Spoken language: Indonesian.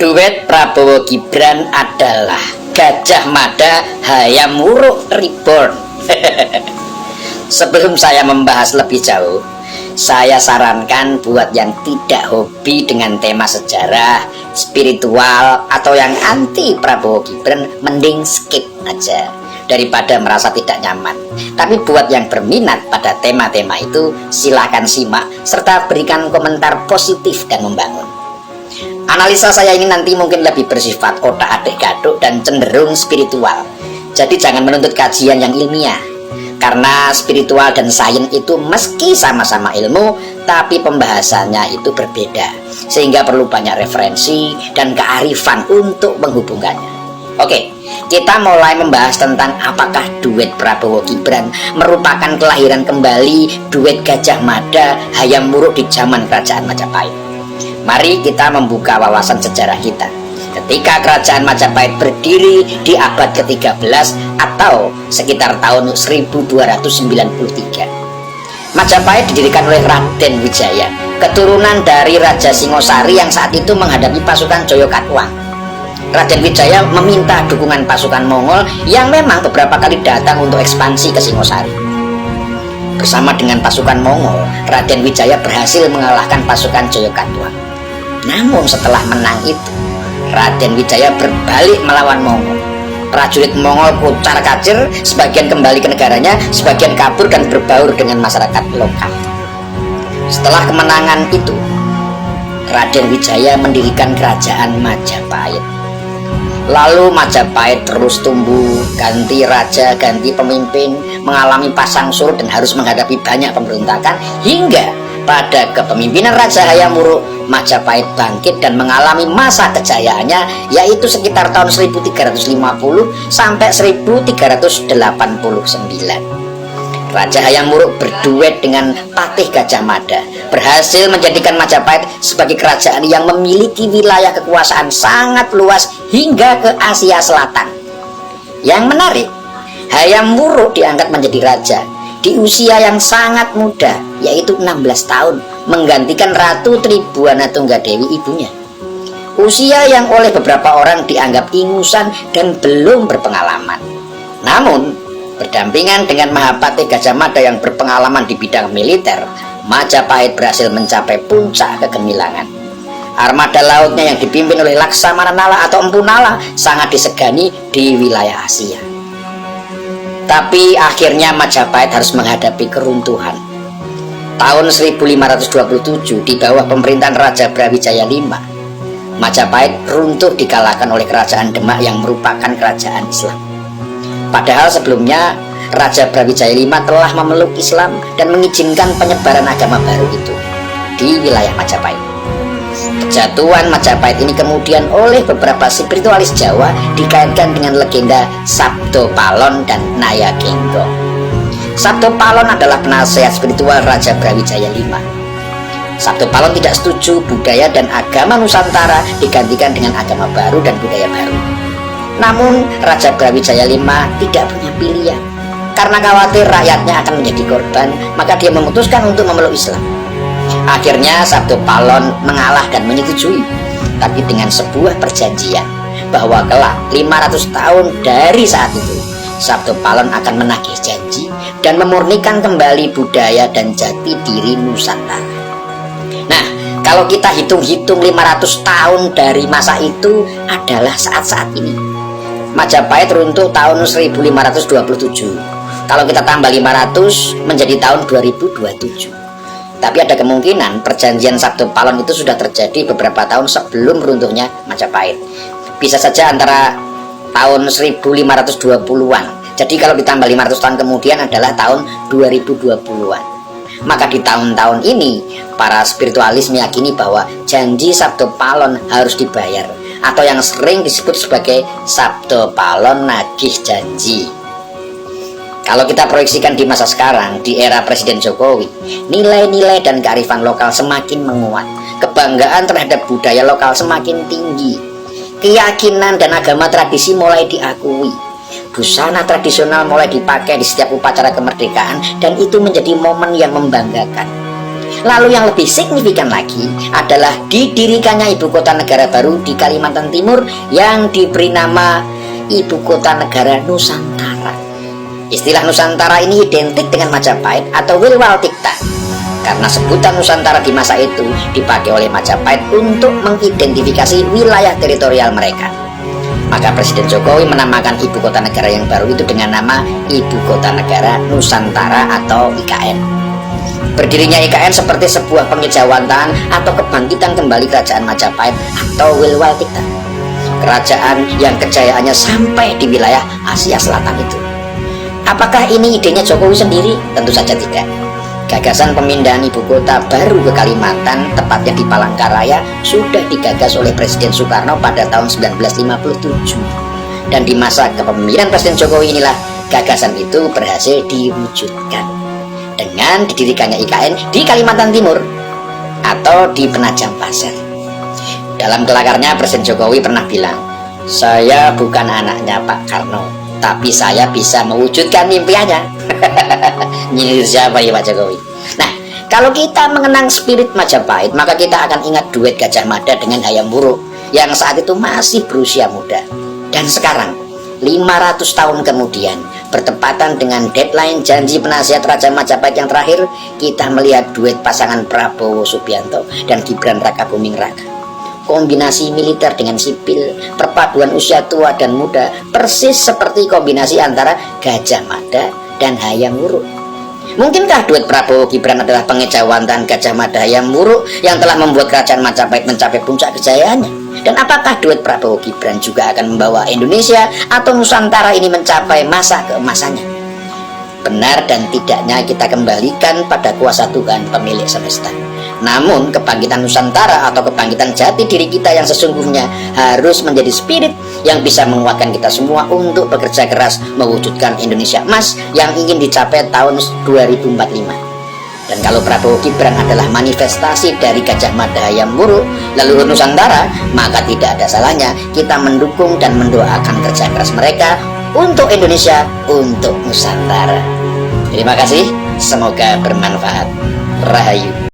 Duet Prabowo Gibran adalah Gajah Mada Hayam Wuruk Reborn. Sebelum saya membahas lebih jauh, saya sarankan buat yang tidak hobi dengan tema sejarah, spiritual, atau yang anti Prabowo Gibran, mending skip aja daripada merasa tidak nyaman. Tapi buat yang berminat pada tema-tema itu, silakan simak serta berikan komentar positif dan membangun. Analisa saya ini nanti mungkin lebih bersifat otak-atik gaduk dan cenderung spiritual. Jadi jangan menuntut kajian yang ilmiah, karena spiritual dan sains itu meski sama-sama ilmu, tapi pembahasannya itu berbeda, sehingga perlu banyak referensi dan kearifan untuk menghubungkannya. Oke, kita mulai membahas tentang apakah duet Prabowo Gibran merupakan kelahiran kembali duet Gajah Mada Hayam Wuruk di zaman Kerajaan Majapahit. Mari kita membuka wawasan sejarah kita. Ketika Kerajaan Majapahit berdiri di abad ke-13 atau sekitar tahun 1293, Majapahit didirikan oleh Raden Wijaya, keturunan dari Raja Singosari yang saat itu menghadapi pasukan Joyokatwang. Raden Wijaya meminta dukungan pasukan Mongol yang memang beberapa kali datang untuk ekspansi ke Singosari. Bersama dengan pasukan Mongol, Raden Wijaya berhasil mengalahkan pasukan Joyokatwang. Namun setelah menang itu, Raden Wijaya berbalik melawan Mongol. Prajurit Mongol kocar-kacir, sebagian kembali ke negaranya, sebagian kabur dan berbaur dengan masyarakat lokal. Setelah kemenangan itu, Raden Wijaya mendirikan kerajaan Majapahit. Lalu Majapahit terus tumbuh, ganti raja, ganti pemimpin, mengalami pasang surut dan harus menghadapi banyak pemberontakan, hingga pada kepemimpinan Raja Hayam Wuruk, Majapahit bangkit dan mengalami masa kejayaannya, yaitu sekitar tahun 1350 sampai 1389. Raja Hayam Wuruk berduet dengan Patih Gajah Mada, berhasil menjadikan Majapahit sebagai kerajaan yang memiliki wilayah kekuasaan sangat luas hingga ke Asia Selatan. Yang menarik, Hayam Wuruk diangkat menjadi raja di usia yang sangat muda, yaitu 16 tahun, menggantikan Ratu Tribuana Tunggadewi ibunya. Usia yang oleh beberapa orang dianggap ingusan dan belum berpengalaman. Namun, berdampingan dengan Mahapatih Gajah Mada yang berpengalaman di bidang militer, Majapahit berhasil mencapai puncak kegemilangan. Armada lautnya yang dipimpin oleh Laksamana Nala atau Empu Nala sangat disegani di wilayah Asia. Tapi akhirnya Majapahit harus menghadapi keruntuhan. Tahun 1527 di bawah pemerintahan Raja Brawijaya V, Majapahit runtuh dikalahkan oleh Kerajaan Demak yang merupakan kerajaan Islam. Padahal sebelumnya Raja Brawijaya V telah memeluk Islam dan mengizinkan penyebaran agama baru itu di wilayah Majapahit. Kejatuhan Majapahit ini kemudian oleh beberapa spiritualis Jawa dikaitkan dengan legenda Sabdo Palon dan Nayagenggo. Sabdo Palon adalah penasehat spiritual Raja Brawijaya V. Sabdo Palon tidak setuju budaya dan agama Nusantara digantikan dengan agama baru dan budaya baru. Namun Raja Brawijaya V tidak punya pilihan. Karena khawatir rakyatnya akan menjadi korban, maka dia memutuskan untuk memeluk Islam. Akhirnya Sabdo Palon mengalah dan menyetujui, tapi dengan sebuah perjanjian bahwa kelak 500 tahun dari saat itu, Sabdo Palon akan menagih janji dan memurnikan kembali budaya dan jati diri Nusantara. Nah, kalau kita hitung-hitung 500 tahun dari masa itu adalah saat-saat ini. Majapahit runtuh tahun 1527. Kalau kita tambah 500 menjadi tahun 2027. Tapi ada kemungkinan perjanjian Sabdo Palon itu sudah terjadi beberapa tahun sebelum runtuhnya Majapahit. Bisa saja antara tahun 1520-an. Jadi kalau ditambah 500 tahun kemudian adalah tahun 2020-an. Maka di tahun-tahun ini para spiritualis meyakini bahwa janji Sabdo Palon harus dibayar, atau yang sering disebut sebagai Sabdo Palon nagih janji. Kalau kita proyeksikan di masa sekarang, di era Presiden Jokowi, nilai-nilai dan kearifan lokal semakin menguat, kebanggaan terhadap budaya lokal semakin tinggi, keyakinan dan agama tradisi mulai diakui, busana tradisional mulai dipakai di setiap upacara kemerdekaan, dan itu menjadi momen yang membanggakan. Lalu yang lebih signifikan lagi adalah didirikannya ibu kota negara baru di Kalimantan Timur yang diberi nama ibu kota negara Nusantara. Istilah Nusantara ini identik dengan Majapahit atau Wilwaltikta, karena sebutan Nusantara di masa itu dipakai oleh Majapahit untuk mengidentifikasi wilayah teritorial mereka. Maka Presiden Jokowi menamakan ibu kota negara yang baru itu dengan nama Ibu Kota Negara Nusantara atau IKN. Berdirinya IKN seperti sebuah pengejawantahan atau kebangkitan kembali kerajaan Majapahit atau Wilwaltikta, kerajaan yang kejayaannya sampai di wilayah Asia Selatan itu. Apakah ini idenya Jokowi sendiri? Tentu saja tidak. Gagasan pemindahan ibu kota baru ke Kalimantan, tepatnya di Palangkaraya, sudah digagas oleh Presiden Soekarno pada tahun 1957. Dan di masa kepemimpinan Presiden Jokowi inilah gagasan itu berhasil diwujudkan dengan didirikannya IKN di Kalimantan Timur atau di Penajam Pasir. Dalam kelakarnya Presiden Jokowi pernah bilang, "Saya bukan anaknya Pak Karno, tapi saya bisa mewujudkan impiannya." Nyindir siapa ya Pak Jokowi? Nah, kalau kita mengenang spirit Majapahit, maka kita akan ingat duet Gajah Mada dengan Hayam Wuruk yang saat itu masih berusia muda. Dan sekarang 500 tahun kemudian, bertepatan dengan deadline janji penasihat Raja Majapahit yang terakhir, kita melihat duet pasangan Prabowo Subianto dan Gibran Rakabuming Raka. Kombinasi militer dengan sipil, perpaduan usia tua dan muda, persis seperti kombinasi antara Gajah Mada dan Hayam Wuruk. Mungkinkah duet Prabowo Gibran adalah pengejawantahan Gajah Mada Hayam Wuruk yang telah membuat kerajaan Majapahit mencapai puncak kejayaannya? Dan apakah duet Prabowo Gibran juga akan membawa Indonesia atau Nusantara ini mencapai masa keemasannya? Benar dan tidaknya kita kembalikan pada kuasa Tuhan pemilik semesta. Namun kebangkitan Nusantara atau kebangkitan jati diri kita yang sesungguhnya harus menjadi spirit yang bisa menguatkan kita semua untuk bekerja keras mewujudkan Indonesia emas yang ingin dicapai tahun 2045. Dan kalau Prabowo Gibran adalah manifestasi dari Gajah Mada Hayam Wuruk lalu Nusantara, maka tidak ada salahnya kita mendukung dan mendoakan kerja keras mereka untuk Indonesia, untuk Nusantara. Terima kasih, semoga bermanfaat. Rahayu.